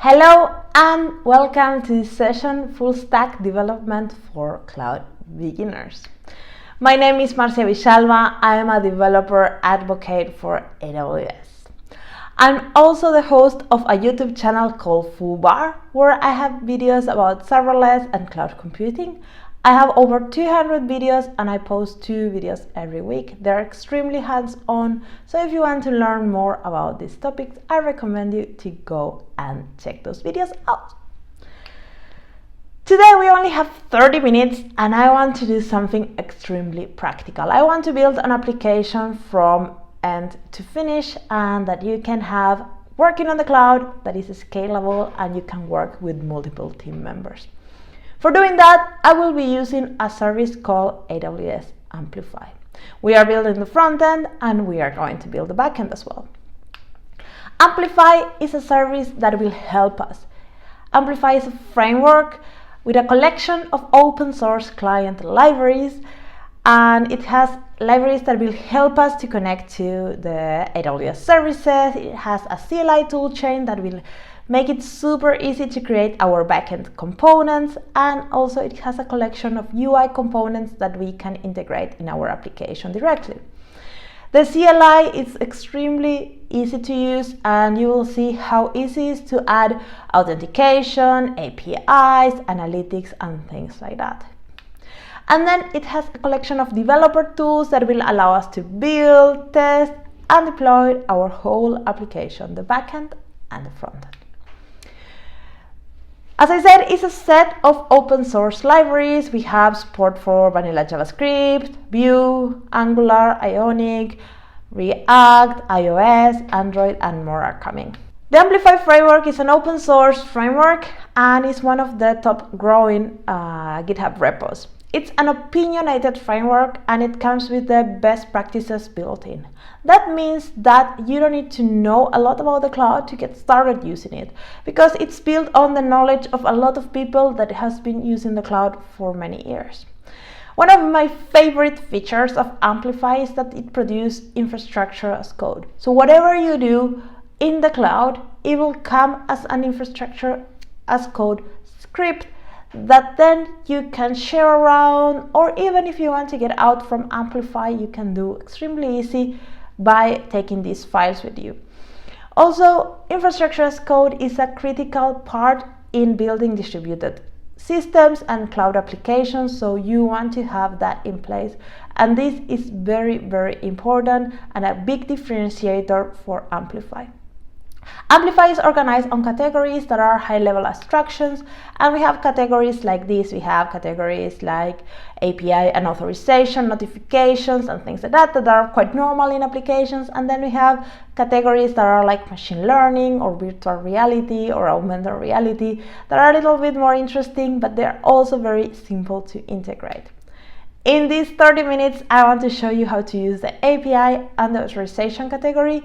Hello and welcome to this session, Full Stack Development for Cloud Beginners. My name is Marcia Villalba. I am a developer advocate for AWS. I'm also the host of a YouTube channel called Full Bar, where I have videos about serverless and cloud computing. I have over 200 videos and I post 2 videos every week. They're extremely hands-on, so if you want to learn more about these topics, I recommend you to go and check those videos out. Today we only have 30 minutes and I want to do something extremely practical. I want to build an application from end to finish and that you can have working on the cloud that is scalable and you can work with multiple team members. For doing that, I will be using a service called AWS Amplify. We are building the front end and we are going to build the back end as well. Amplify is a service that will help us. Amplify is a framework with a collection of open source client libraries, and it has libraries that will help us to connect to the AWS services. It has a CLI toolchain that will make it super easy to create our backend components, and also it has a collection of UI components that we can integrate in our application directly. The CLI is extremely easy to use, and you will see how easy it is to add authentication, APIs, analytics, and things like that. And then it has a collection of developer tools that will allow us to build, test, and deploy our whole application, the backend and the frontend. As I said, it's a set of open source libraries. We have support for vanilla JavaScript, Vue, Angular, Ionic, React, iOS, Android, and more are coming. The Amplify framework is an open source framework and is one of the top growing GitHub repos. It's an opinionated framework and it comes with the best practices built in. That means that you don't need to know a lot about the cloud to get started using it, because it's built on the knowledge of a lot of people that has been using the cloud for many years. One of my favorite features of Amplify is that it produces infrastructure as code. So whatever you do in the cloud, it will come as an infrastructure as code script that then you can share around, or even if you want to get out from Amplify, you can do extremely easy by taking these files with you. Also, infrastructure as code is a critical part in building distributed systems and cloud applications, so you want to have that in place. And this is very, very important and a big differentiator for Amplify. Amplify is organized on categories that are high-level abstractions, and we have categories like this. We have categories like API and authorization, notifications, and things like that that are quite normal in applications. And then we have categories that are like machine learning or virtual reality or augmented reality that are a little bit more interesting, but they're also very simple to integrate. In these 30 minutes, I want to show you how to use the API and the authorization category.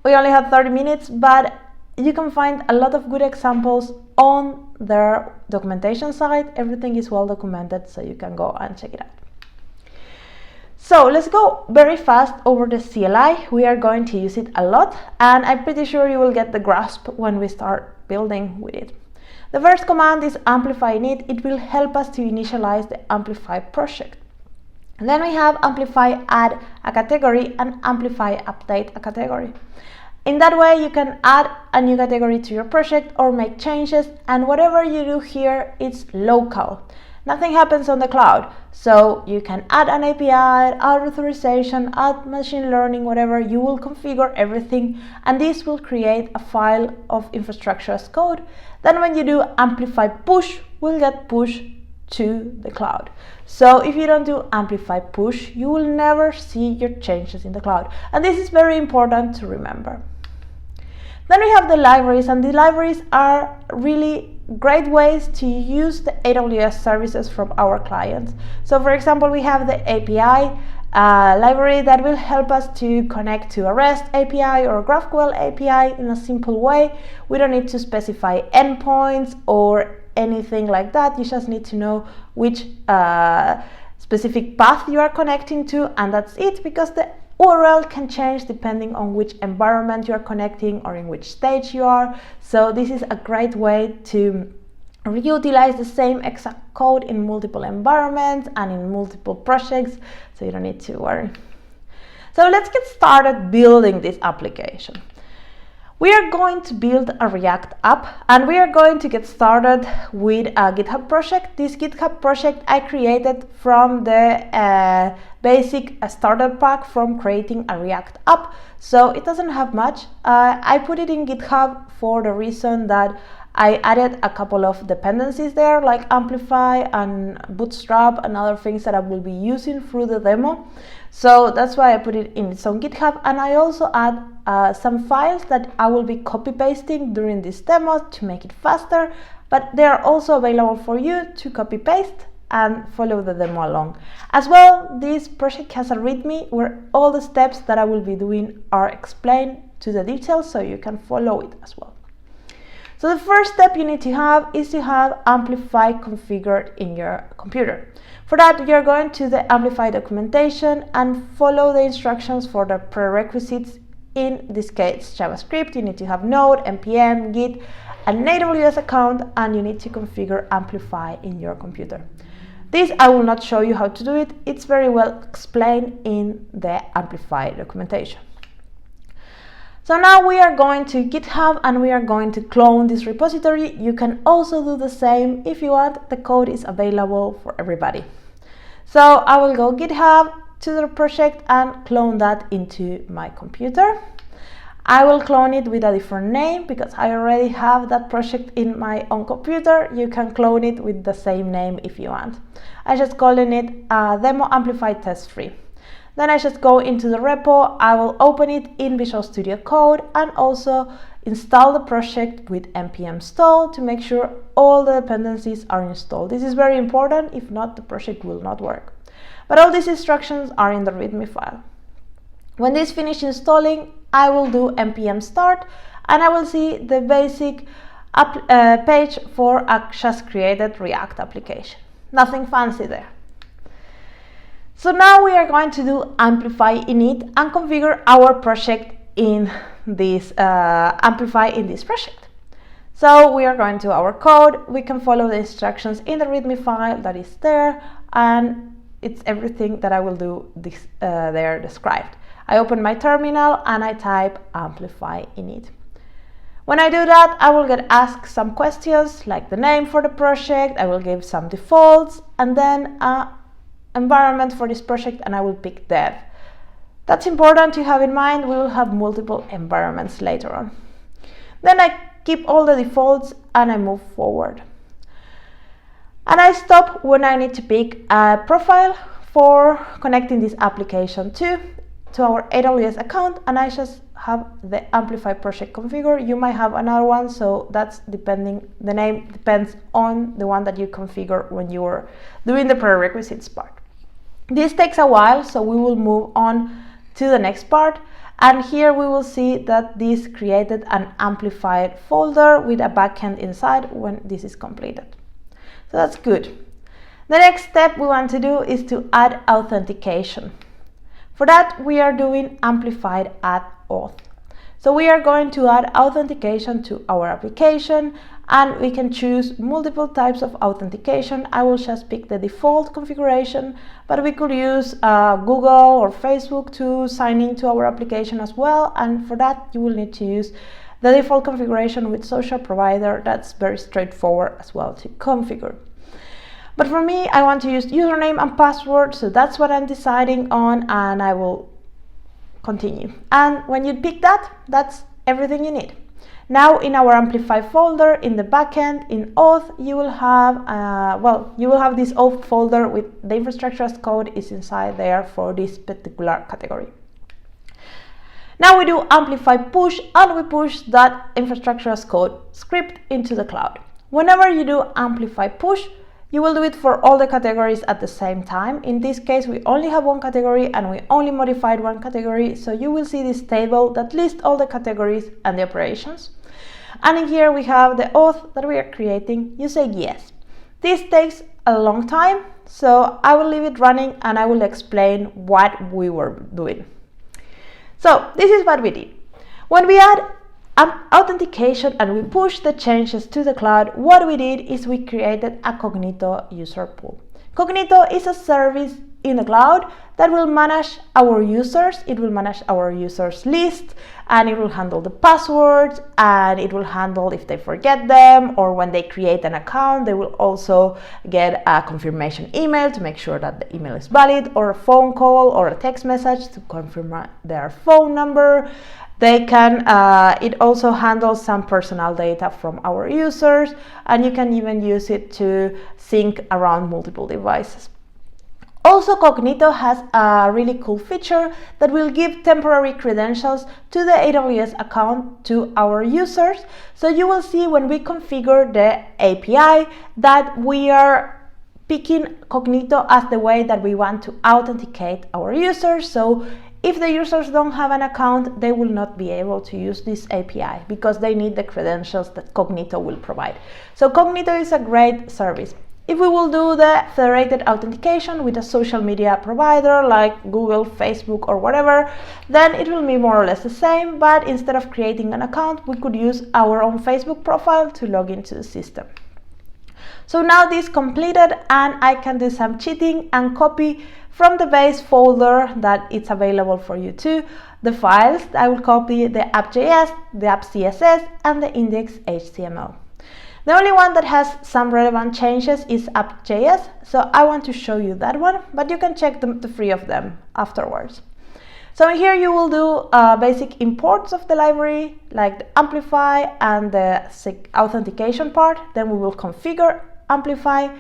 We only have 30 minutes, but you can find a lot of good examples on their documentation site. Everything is well documented, so you can go and check it out. So let's go very fast over the CLI. We are going to use it a lot, and I'm pretty sure you will get the grasp when we start building with it. The first command is amplify init. It will help us to initialize the Amplify project. And then we have amplify add a category and amplify update a category. In that way, you can add a new category to your project or make changes, and whatever you do here, it's local. Nothing happens on the cloud. So you can add an API, add authorization, add machine learning, whatever. You will configure everything, and this will create a file of infrastructure as code. Then when you do amplify push, will get pushed to the cloud. So if you don't do amplify push, you will never see your changes in the cloud. And this is very important to remember. Then we have the libraries, and the libraries are really great ways to use the AWS services from our clients. So for example, we have the API library that will help us to connect to a REST API or a GraphQL API in a simple way. We don't need to specify endpoints or anything like that. You just need to know which specific path you are connecting to, and that's it, because the URL can change depending on which environment you are connecting or in which stage you are. So this is a great way to reutilize the same exact code in multiple environments and in multiple projects, so you don't need to worry. So let's get started building this application. We are going to build a React app, and we are going to get started with a GitHub project. This GitHub project I created from the basic starter pack from creating a React app, so it doesn't have much. I put it in GitHub for the reason that I added a couple of dependencies there, like Amplify and Bootstrap and other things that I will be using through the demo. So that's why I put it in its own GitHub, and I also add some files that I will be copy pasting during this demo to make it faster, but they are also available for you to copy paste and follow the demo along. As well, this project has a README where all the steps that I will be doing are explained to the details, so you can follow it as well. So the first step you need to have is to have Amplify configured in your computer. For that, you're going to the Amplify documentation and follow the instructions for the prerequisites. In this case, JavaScript. You need to have Node, npm, Git, an AWS account, and you need to configure Amplify in your computer. This I will not show you how to do it. It's very well explained in the Amplify documentation. So now we are going to GitHub and we are going to clone this repository. You can also do the same if you want. The code is available for everybody. So I will go GitHub to the project and clone that into my computer. I will clone it with a different name because I already have that project in my own computer. You can clone it with the same name if you want. I just calling it Demo Amplify Test 3. Then I just go into the repo, I will open it in Visual Studio Code and also install the project with npm install to make sure all the dependencies are installed. This is very important, if not the project will not work. But all these instructions are in the README file. When this finishes installing, I will do npm start and I will see the basic page for a just created React application. Nothing fancy there. So now we are going to do Amplify init and configure our project in this Amplify in this project. So we are going to our code. We can follow the instructions in the README file that is there, and it's everything that I will do this, there described. I open my terminal and I type Amplify init. When I do that, I will get asked some questions like the name for the project. I will give some defaults and then environment for this project, and I will pick dev. That's important to have in mind. We will have multiple environments later on. Then I keep all the defaults and I move forward. And I stop when I need to pick a profile for connecting this application to our AWS account, and I just have the Amplify project configured. You might have another one, so that's depending, the name depends on the one that you configure when you are doing the prerequisites part. This takes a while, so we will move on to the next part, and here we will see that this created an amplified folder with a backend inside when this is completed. So that's good. The next step we want to do is to add authentication. For that, we are doing amplified add auth. So we are going to add authentication to our application, and we can choose multiple types of authentication. I will just pick the default configuration, but we could use Google or Facebook to sign into our application as well. And for that, you will need to use the default configuration with social provider. That's very straightforward as well to configure. But for me, I want to use username and password, so that's what I'm deciding on, and I will continue. And when you pick that, that's everything you need. Now in our Amplify folder in the backend in auth, you will have this auth folder with the infrastructure as code is inside there for this particular category. Now we do Amplify push, and we push that infrastructure as code script into the cloud. Whenever you do Amplify push, you will do it for all the categories at the same time. In this case, we only have one category and we only modified one category. So you will see this table that lists all the categories and the operations. And in here we have the auth that we are creating. You say yes. This takes a long time, so I will leave it running and I will explain what we were doing. So this is what we did. When we add authentication and we push the changes to the cloud, what we did is we created a Cognito user pool. Cognito is a service in the cloud that will manage our users. It will manage our users list, and it will handle the passwords, and it will handle if they forget them, or when they create an account, they will also get a confirmation email to make sure that the email is valid, or a phone call or a text message to confirm their phone number. They can, it also handles some personal data from our users, and you can even use it to sync around multiple devices. Also, Cognito has a really cool feature that will give temporary credentials to the AWS account to our users. So you will see when we configure the API that we are picking Cognito as the way that we want to authenticate our users. So if the users don't have an account, they will not be able to use this API because they need the credentials that Cognito will provide. So Cognito is a great service. If we will do the federated authentication with a social media provider like Google, Facebook, or whatever, then it will be more or less the same, but instead of creating an account, we could use our own Facebook profile to log into the system. So now this completed, and I can do some cheating and copy from the base folder that it's available for you too, the files. I will copy the app.js, the app.css, and the index.html. The only one that has some relevant changes is app.js, so I want to show you that one, but you can check the three of them afterwards. So here you will do basic imports of the library, like the Amplify and the authentication part. Then we will configure Amplify,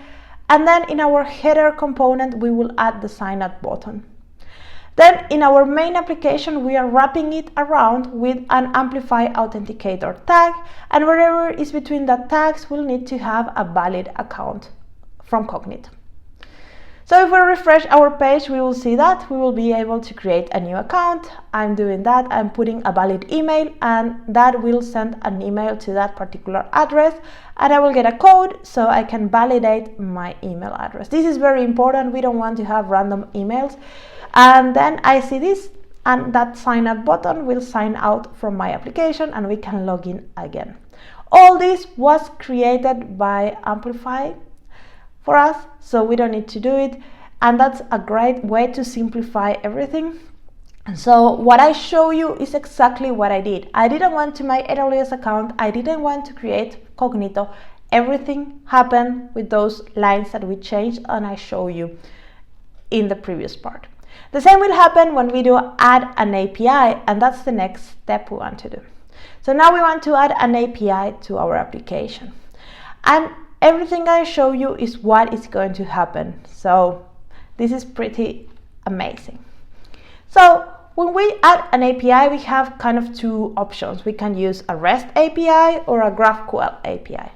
and then in our header component we will add the sign up button. Then in our main application we are wrapping it around with an Amplify authenticator tag, and wherever is between the tags we'll need to have a valid account from Cognito. So if we refresh our page, we will see that we will be able to create a new account. I'm doing that. I'm putting a valid email, and that will send an email to that particular address, and I will get a code so I can validate my email address. This is very important. We don't want to have random emails. And then I see this, and that sign up button will sign out from my application, and we can log in again. All this was created by Amplify for us, so we don't need to do it, and that's a great way to simplify everything. And so what I show you is exactly what I did. I didn't want to my AWS account, I didn't want to create Cognito. Everything happened with those lines that we changed, and I show you in the previous part. The same will happen when we do add an API, and that's the next step we want to do. So now we want to add an API to our application, and everything I show you is what is going to happen. So this is pretty amazing. So when we add an API, we have kind of two options. We can use a REST API or a GraphQL API.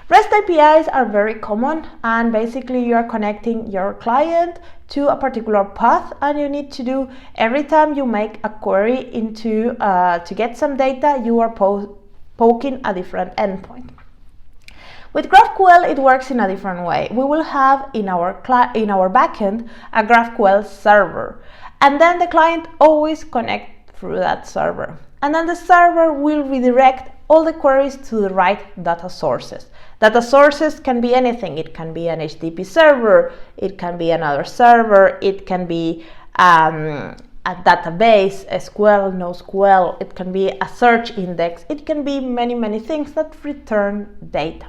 REST APIs are very common, and basically you are connecting your client to a particular path, and you need to do, every time you make a query into to get some data, you are poking a different endpoint. With GraphQL, it works in a different way. We will have in our backend a GraphQL server, and then the client always connects through that server, and then the server will redirect all the queries to the right data sources. Data sources can be anything. It can be an HTTP server, it can be another server, it can be a database, SQL, NoSQL, it can be a search index, it can be many things that return data.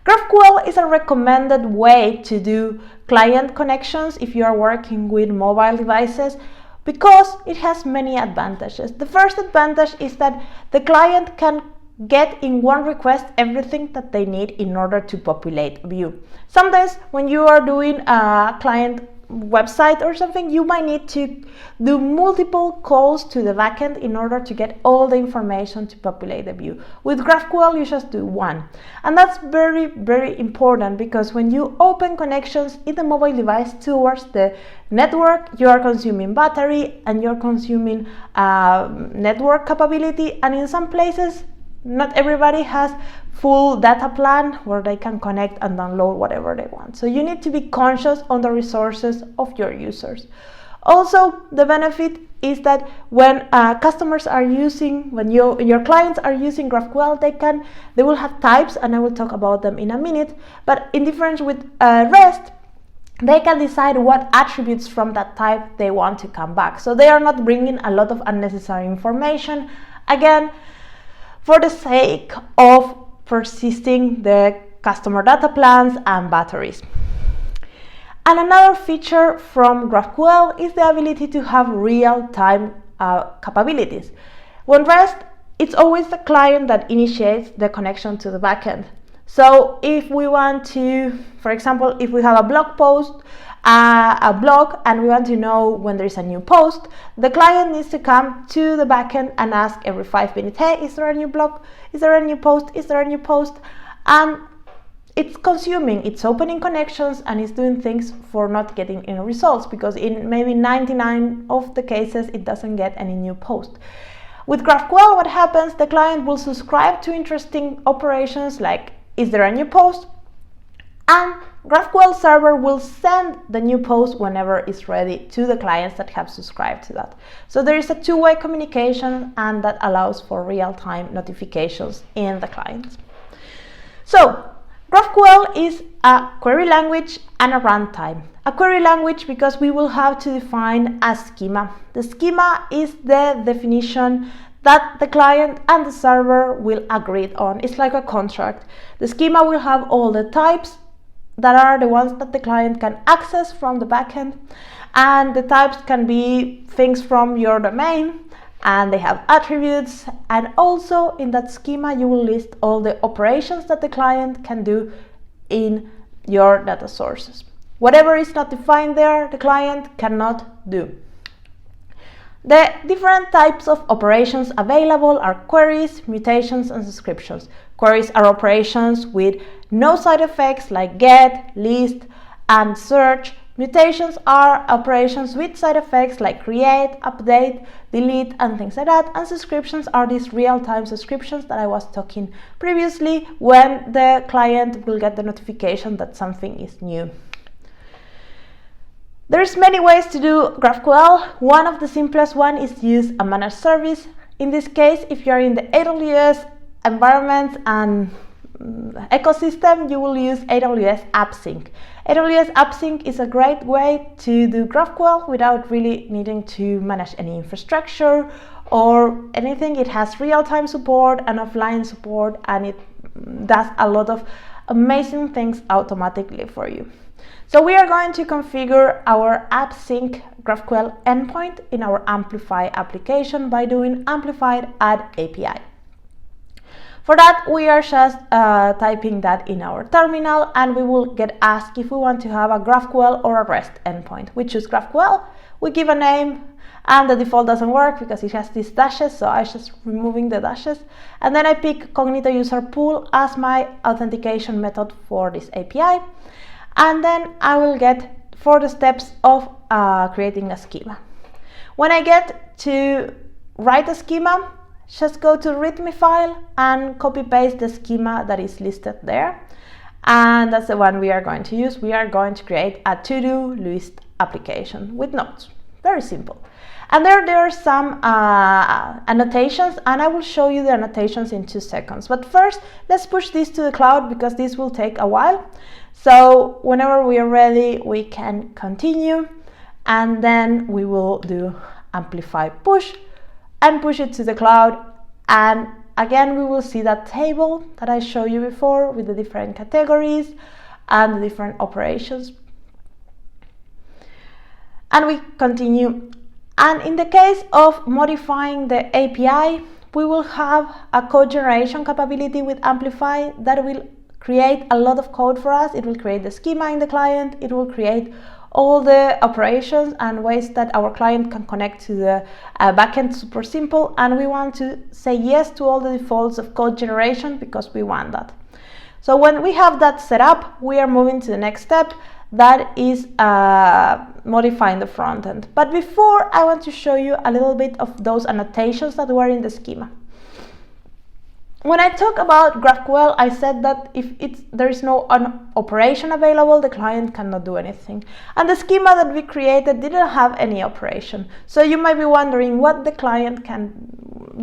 GraphQL is a recommended way to do client connections if you are working with mobile devices, because it has many advantages. The first advantage is that the client can get in one request everything that they need in order to populate a view. Sometimes when you are doing a client website or something, you might need to do multiple calls to the backend in order to get all the information to populate the view. With GraphQL, you just do one. And that's very important, because when you open connections in the mobile device towards the network, you are consuming battery and you're consuming network capability, and in some places not everybody has full data plan where they can connect and download whatever they want. So you need to be conscious on the resources of your users. Also, the benefit is that when customers are using, when your clients are using GraphQL, they will have types, and I will talk about them in a minute. But in difference with REST, they can decide what attributes from that type they want to come back. So they are not bringing a lot of unnecessary information, again, for the sake of persisting the customer data plans and batteries. And another feature from GraphQL is the ability to have real-time capabilities. When REST, it's always the client that initiates the connection to the backend. So if we want to, for example, if we have a blog post, a blog, and we want to know when there is a new post, the client needs to come to the backend and ask every 5 minutes, hey, is there a new blog? Is there a new post? Is there a new post? And it's consuming, it's opening connections, and it's doing things for not getting any results, because in maybe 99 of the cases, it doesn't get any new post. With GraphQL, what happens, the client will subscribe to interesting operations like, is there a new post? And GraphQL server will send the new post whenever it's ready to the clients that have subscribed to that. So there is a two-way communication, and that allows for real-time notifications in the clients. So GraphQL is a query language and a runtime. A query language because we will have to define a schema. The schema is the definition that the client and the server will agree on. It's like a contract. The schema will have all the types that are the ones that the client can access from the backend, and the types can be things from your domain, and they have attributes, and also in that schema you will list all the operations that the client can do in your data sources. Whatever is not defined there, the client cannot do. The different types of operations available are queries, mutations, and subscriptions. Queries are operations with no side effects like get, list, and search. Mutations are operations with side effects like create, update, delete, and things like that. And subscriptions are these real-time subscriptions that I was talking previously, when the client will get the notification that something is new. There's many ways to do GraphQL. One of the simplest one is to use a managed service. In this case, if you're in the AWS environment and ecosystem, you will use AWS AppSync. AWS AppSync is a great way to do GraphQL without really needing to manage any infrastructure or anything. It has real-time support and offline support, and it does a lot of amazing things automatically for you. So we are going to configure our AppSync GraphQL endpoint in our Amplify application by doing amplified add API. For that, we are just typing that in our terminal, and we will get asked if we want to have a GraphQL or a REST endpoint. We choose GraphQL, we give a name, and the default doesn't work because it has these dashes, so I'm just removing the dashes. And then I pick Cognito User Pool as my authentication method for this API. And then I will get for the steps of creating a schema. When I get to write a schema, just go to README file and copy paste the schema that is listed there. And that's the one we are going to use. We are going to create a to-do list application with notes. Very simple. And there are some annotations, and I will show you the annotations in 2 seconds. But first, let's push this to the cloud because this will take a while. So whenever we are ready, we can continue, and then we will do amplify push and push it to the cloud. And again, we will see that table that I showed you before with the different categories and the different operations. And we continue. And in the case of modifying the API, we will have a code generation capability with Amplify that will create a lot of code for us. It will create the schema in the client. It will create all the operations and ways that our client can connect to the backend. Super simple. And we want to say yes to all the defaults of code generation because we want that. So when we have that set up, we are moving to the next step. That is modifying the front end. But before, I want to show you a little bit of those annotations that were in the schema. when I talk about GraphQL, I said that if there is no operation available, the client cannot do anything. And the schema that we created didn't have any operation. So you might be wondering what the client can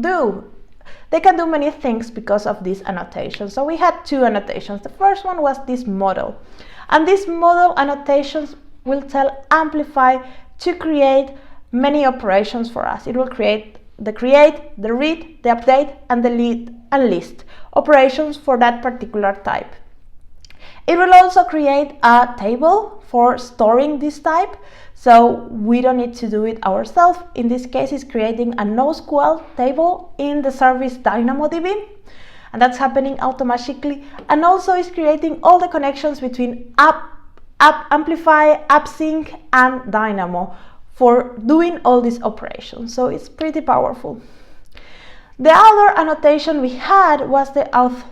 do. They can do many things because of this annotation. So we had two annotations. The first one was this model. And these model annotations will tell Amplify to create many operations for us. It will create, the read, the update, and the delete and list operations for that particular type. It will also create a table for storing this type, so we don't need to do it ourselves. In this case, it's creating a NoSQL table in the service DynamoDB, and that's happening automatically. And also it's creating all the connections between Amplify, AppSync, and Dynamo for doing all these operations. So it's pretty powerful. The other annotation we had was the auth,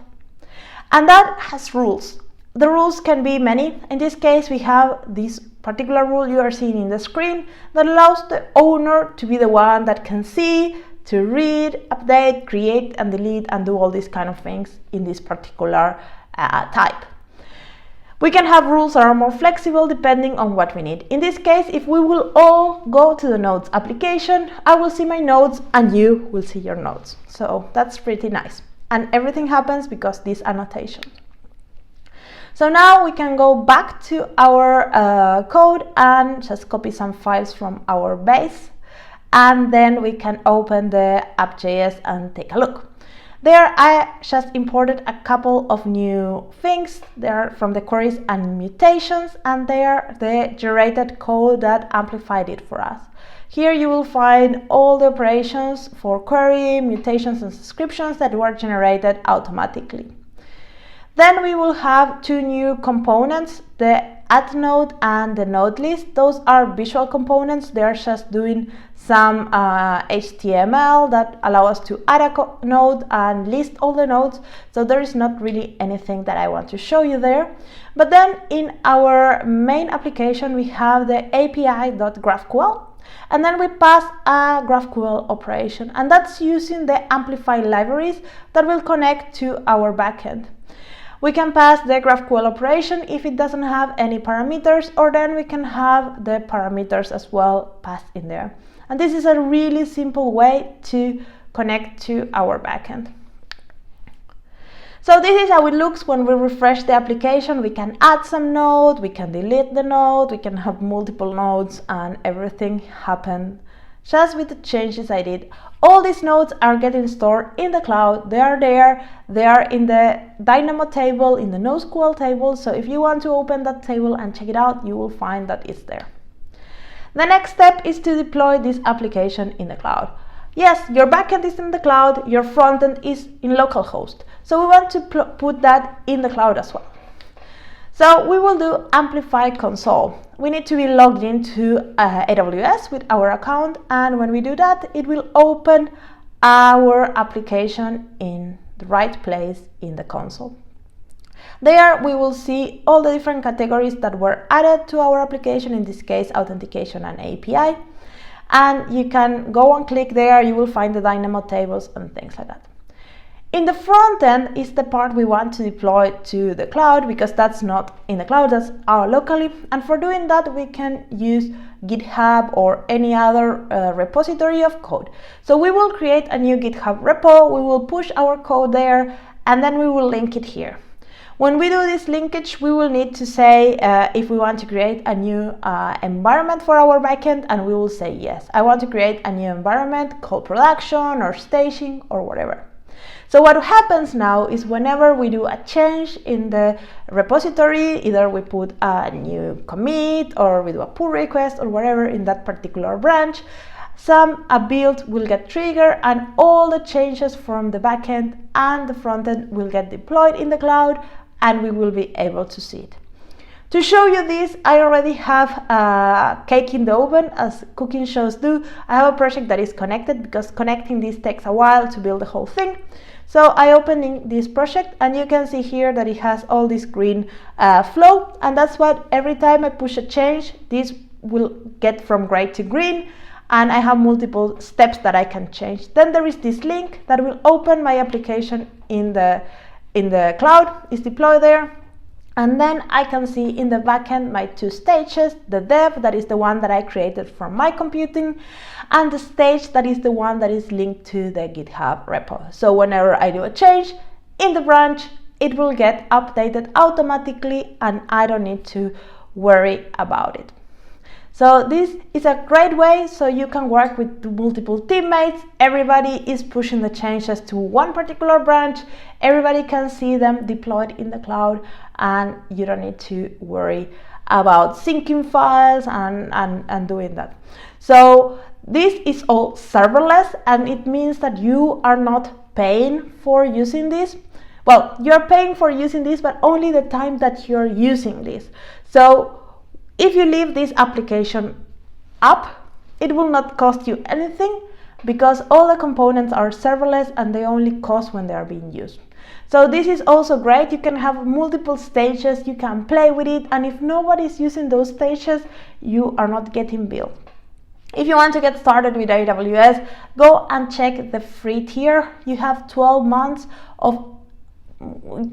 and that has rules. The rules can be many. In this case, we have this particular rule you are seeing in the screen that allows the owner to be the one that can see, to read, update, create, and delete, and do all these kind of things in this particular type. We can have rules that are more flexible depending on what we need. In this case, if we will all go to the nodes application, I will see my nodes and you will see your nodes. So that's pretty nice. And everything happens because this annotation. So now we can go back to our code and just copy some files from our base. And then we can open the app.js and take a look. There I just imported a couple of new things. They are from the queries and mutations, and they are the generated code that Amplify did for us. Here you will find all the operations for query, mutations, and subscriptions that were generated automatically. Then we will have two new components, the add node and the node list. Those are visual components. They are just doing some HTML that allow us to add a node and list all the nodes. So there is not really anything that I want to show you there. But then in our main application, we have the API.GraphQL. And then we pass a GraphQL operation. And that's using the Amplify libraries that will connect to our backend. We can pass the GraphQL operation if it doesn't have any parameters, or then we can have the parameters as well passed in there. And this is a really simple way to connect to our backend. So this is how it looks when we refresh the application. We can add some node, we can delete the node, we can have multiple nodes, and everything happened just with the changes I did. All these nodes are getting stored in the cloud. They are there. They are in the Dynamo table, in the NoSQL table. So if you want to open that table and check it out, you will find that it's there. The next step is to deploy this application in the cloud. Yes, your backend is in the cloud, your frontend is in localhost. So we want to put that in the cloud as well. So we will do Amplify console. We need to be logged into AWS with our account, and when we do that, it will open our application in the right place in the console. There we will see all the different categories that were added to our application, in this case authentication and API. And you can go and click there, you will find the Dynamo tables and things like that. In the front end is the part we want to deploy to the cloud, because that's not in the cloud, that's locally. And for doing that, we can use GitHub or any other repository of code. So we will create a new GitHub repo, we will push our code there, and then we will link it here. When we do this linkage, we will need to say if we want to create a new environment for our backend, and we will say yes, I want to create a new environment called production or staging or whatever. So what happens now is whenever we do a change in the repository, either we put a new commit or we do a pull request or whatever in that particular branch, a build will get triggered and all the changes from the backend and the frontend will get deployed in the cloud, and we will be able to see it. To show you this, I already have a cake in the oven, as cooking shows do. I have a project that is connected, because connecting this takes a while to build the whole thing. So I open this project, and you can see here that it has all this green flow, and that's what every time I push a change, this will get from gray to green, and I have multiple steps that I can change. Then there is this link that will open my application in the cloud, is deployed there. And then I can see in the backend my two stages, the dev, that is the one that I created from my computing, and the stage that is the one that is linked to the GitHub repo. So whenever I do a change in the branch, it will get updated automatically and I don't need to worry about it. So this is a great way so you can work with multiple teammates. Everybody is pushing the changes to one particular branch. Everybody can see them deployed in the cloud and you don't need to worry about syncing files and doing that. So this is all serverless, and it means that you are not paying for using this. Well, you're paying for using this, but only the time that you're using this. So if you leave this application up, it will not cost you anything because all the components are serverless and they only cost when they are being used. So this is also great. You can have multiple stages, you can play with it, and if nobody's using those stages, you are not getting billed. If you want to get started with AWS, go and check the free tier. You have 12 months of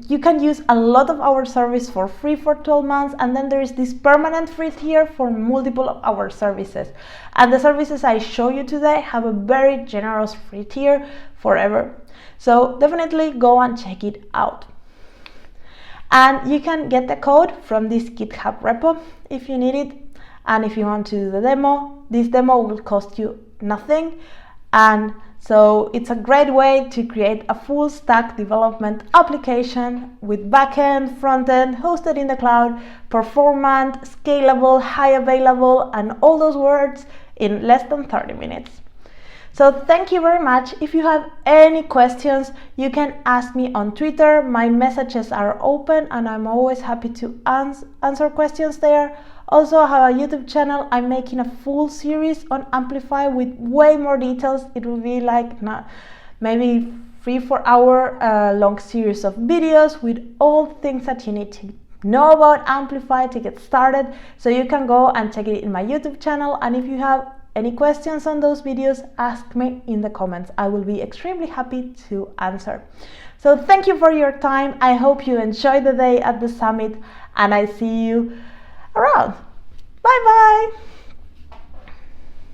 you can use a lot of our service for free for 12 months, and then there is this permanent free tier for multiple of our services. And the services I show you today have a very generous free tier forever. So definitely go and check it out. And you can get the code from this GitHub repo if you need it. And if you want to do the demo, this demo will cost you nothing. And so it's a great way to create a full stack development application with backend, frontend, hosted in the cloud, performant, scalable, high available, and all those words in less than 30 minutes. So thank you very much. If you have any questions, you can ask me on Twitter. My messages are open and I'm always happy to answer questions there. Also, I have a YouTube channel. I'm making a full series on Amplify with way more details. It will be like maybe 3-4 hour long series of videos with all things that you need to know about Amplify to get started. So you can go and check it in my YouTube channel. And if you have any questions on those videos, ask me in the comments. I will be extremely happy to answer. So thank you for your time. I hope you enjoy the day at the summit and I see you around. Bye bye.